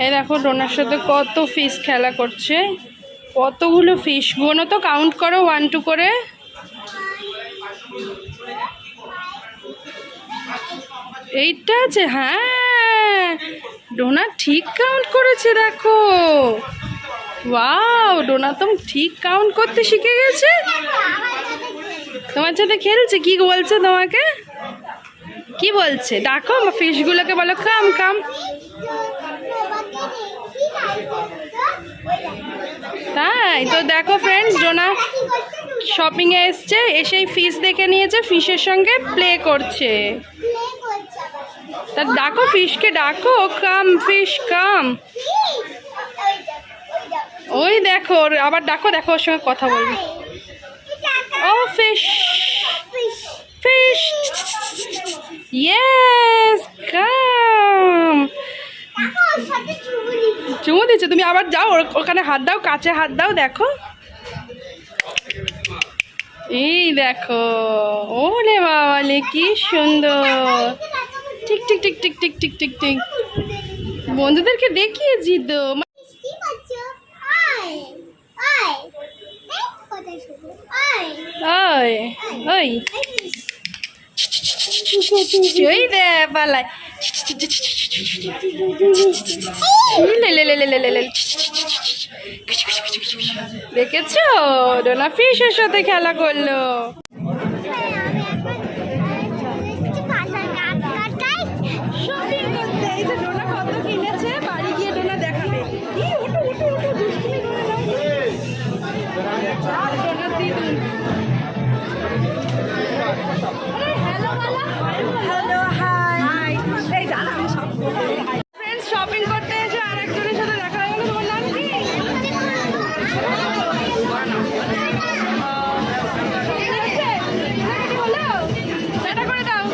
এই দেখো ডোনার সাথে কত ফিশ খেলা করছে, কতগুলো ফিশ, গোনো তো, কাউন্ট করো 1 2 করে। এইটা আছে, হ্যাঁ ডোনা ঠিক কাউন্ট করেছে দেখো। ওয়াও, ডোনা তো ঠিক কাউন্ট করতে শিখে গেছে। তোমার সাথে খেলছে, কি বলছে তোমাকে, কি বলছে? ডাকো ফিশগুলোকে, বলো কাম কাম। তাই তো দেখো ফ্রেন্ডস, ডোনা শপিংয়ে এসছে, এসেই ফিশ দেখে নিয়েছে, ফিশের সঙ্গে প্লে করছে। তা ডাকো ফিশকে, ডাকো কাম ফিশ কাম। ওই দেখো আবার ডাকো, দেখো ওর সঙ্গে কথা বলবে। ও ফিশ ফিশ, ইয়েস কাম। চুমু দিচ্ছে, তুমি আবার যাও ওখানে হাত দাও, কাছে হাত দাও, দেখো এই দেখো, ওরে বাবালে কি সুন্দর। ঠিক ঠিক ঠিক ঠিক ঠিক ঠিক ঠিক ঠিক, বন্ধুদেরকে দেখিয়েছি তো। ওই ওই ওই দে পালায়, দেখেছো ডোনা ফিশের সাথে খেলা করলো। শপিং করতে এসে আরেকজনের সাথে দেখা হয়ে গেল। তোমার নাম কি? করে দাও।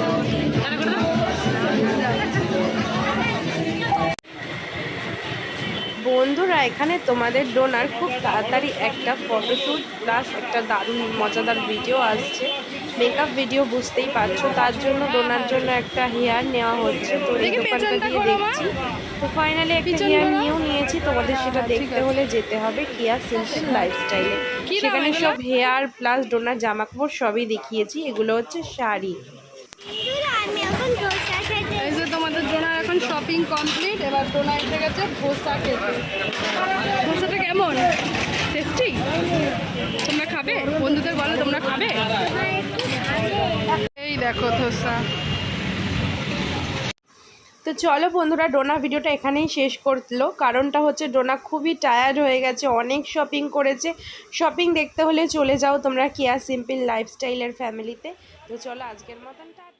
বন্ধুরা, এখানে তোমাদের ডোনার খুব তাড়াতাড়ি একটা ফটোশ্যুট প্লাস একটা দারুণ মজাদার ভিডিও আসছে, মেকআপ ভিডিও, বুঝতেই পারছো। তার জন্য ডোনার জন্য একটা হেয়ার নেওয়া হচ্ছে। তো এই দোকানটা দিয়ে দেখছি, তো ফাইনালি একটা হেয়ার নিয়েও নিয়েছি। তোমাদের সেটা দেখতে হলে যেতে হবে কেয়া সিম্পল লাইফস্টাইলে। সেখানে সব হেয়ার প্লাস ডোনার জামা কাপড় সবই দেখিয়েছি। এগুলো হচ্ছে শাড়ি। এই যে তোমাদের ডোনার এখন শপিং কমপ্লিট, এবার ডোনা এসে গেছে ধোসা খেতে। ধোসাটা কেমন, টেস্টি? তোমরা খাবে? বন্ধুদের বলো তোমরা খাবে। এই দেখো ধোসা। তো চলো বন্ধুরা, ডোনা ভিডিওটা এখানেই শেষ করলো। কারণটা হচ্ছে ডোনা খুবই টায়ার্ড হয়ে গেছে, অনেক শপিং করেছে। শপিং দেখতে হলে চলে যাও তোমরা কেয়া সিম্পল লাইফস্টাইলের ফ্যামিলিতে। তো চলো আজকের মতন টাটা।